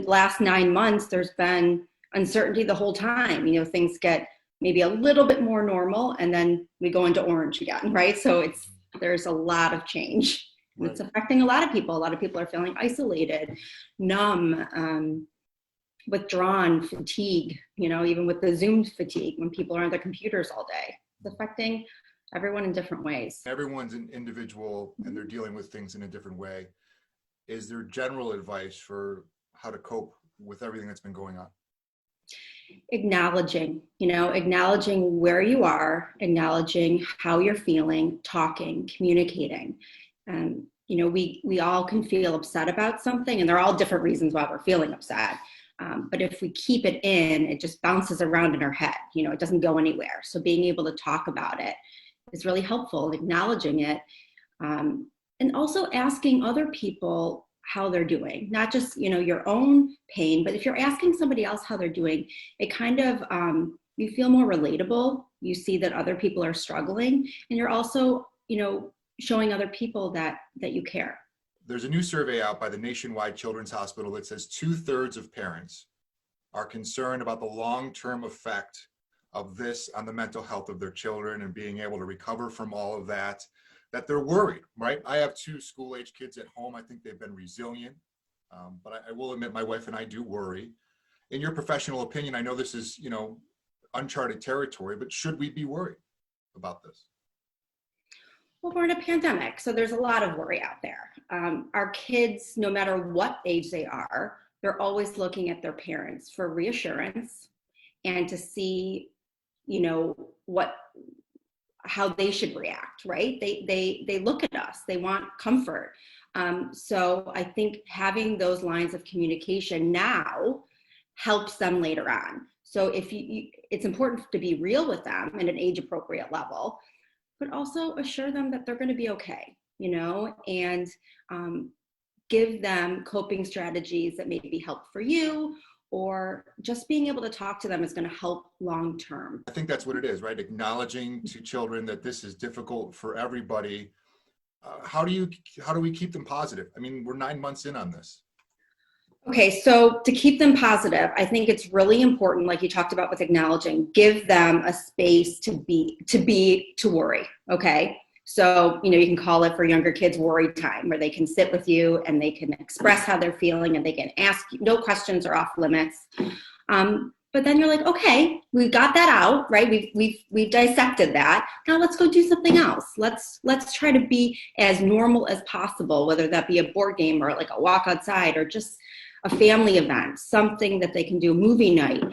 the last 9 months, there's been uncertainty the whole time. Things get maybe a little bit more normal, and then we go into orange again, right? So there's a lot of change. And it's affecting a lot of people. A lot of people are feeling isolated, numb, withdrawn, fatigue, even with the Zoom fatigue when people are on their computers all day. It's affecting everyone in different ways. Everyone's an individual and they're dealing with things in a different way. Is there general advice for how to cope with everything that's been going on? Acknowledging where you are, acknowledging how you're feeling, talking, communicating. We all can feel upset about something, and there are all different reasons why we're feeling upset. But if we keep it in, it just bounces around in our head. It doesn't go anywhere. So being able to talk about it is really helpful, acknowledging it, and also asking other people how they're doing, not just, your own pain, but if you're asking somebody else how they're doing, it kind of, you feel more relatable. You see that other people are struggling, and you're also, showing other people that you care. There's a new survey out by the Nationwide Children's Hospital that says 2/3 of parents are concerned about the long-term effect of this on the mental health of their children and being able to recover from all of that they're worried, right? I have 2 school-age kids at home. I think they've been resilient, but I will admit my wife and I do worry. In your professional opinion, I know this is, uncharted territory, but should we be worried about this? Well, we're in a pandemic, so there's a lot of worry out there. Our kids, no matter what age they are, they're always looking at their parents for reassurance and to see, how they should react, right? They look at us, they want comfort. So I think having those lines of communication now helps them later on. So it's important to be real with them at an age appropriate level, but also assure them that they're going to be okay, and give them coping strategies that maybe help for you, or just being able to talk to them is going to help long term. I think that's what it is, right? Acknowledging to children that this is difficult for everybody. How do we keep them positive? I mean, we're 9 months in on this. Okay, so to keep them positive, I think it's really important, like you talked about with acknowledging, give them a space to worry, okay? So, you can call it for younger kids worry time, where they can sit with you and they can express how they're feeling and they can ask, no questions are off limits. But then you're like, okay, we've got that out, right? We've dissected that. Now let's go do something else. Let's try to be as normal as possible, whether that be a board game or like a walk outside or just a family event, something that they can do, movie night.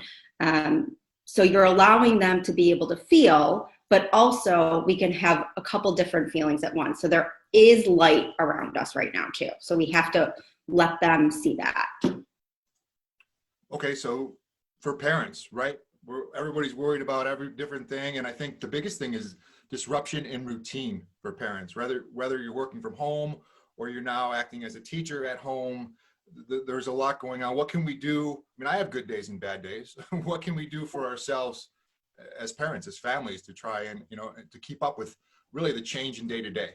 So you're allowing them to be able to feel, but also we can have a couple different feelings at once. So there is light around us right now too. So we have to let them see that. Okay, so for parents, right? Everybody's worried about every different thing. And I think the biggest thing is disruption in routine for parents, whether you're working from home or you're now acting as a teacher at home. There's a lot going on. What can we do? I mean, I have good days and bad days. What can we do for ourselves as parents, as families, to try and, to keep up with really the change in day to day?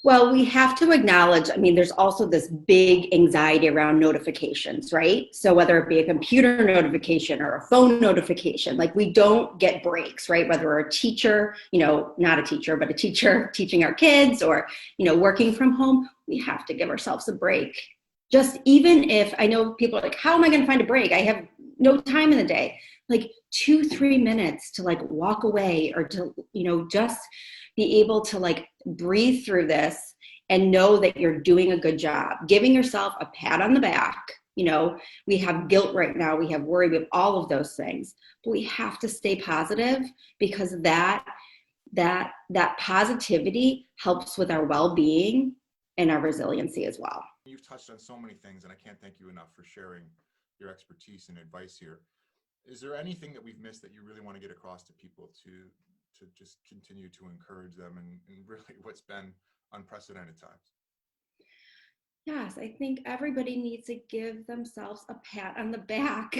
Well, we have to acknowledge, there's also this big anxiety around notifications, right? So whether it be a computer notification or a phone notification, like we don't get breaks, right? Whether we're a teacher, not a teacher, but a teacher teaching our kids or, working from home, we have to give ourselves a break. Just even if, I know people are like, how am I going to find a break? I have no time in the day. Like 2-3 minutes to like walk away or to, just be able to like breathe through this and know that you're doing a good job. Giving yourself a pat on the back. We have guilt right now. We have worry. We have all of those things. But we have to stay positive because that positivity helps with our well-being and our resiliency as well. You've touched on so many things, and I can't thank you enough for sharing your expertise and advice here. Is there anything that we've missed that you really want to get across to people to just continue to encourage them in really what's been unprecedented times? Yes, I think everybody needs to give themselves a pat on the back.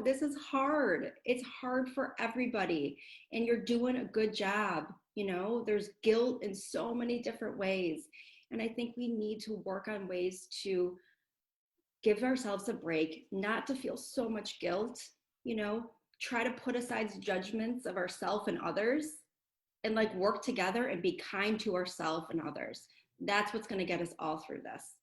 This is hard. It's hard for everybody, and you're doing a good job. There's guilt in so many different ways. And I think we need to work on ways to give ourselves a break, not to feel so much guilt, you know, try to put aside judgments of ourselves and others, and like work together and be kind to ourselves and others. That's what's going to get us all through this.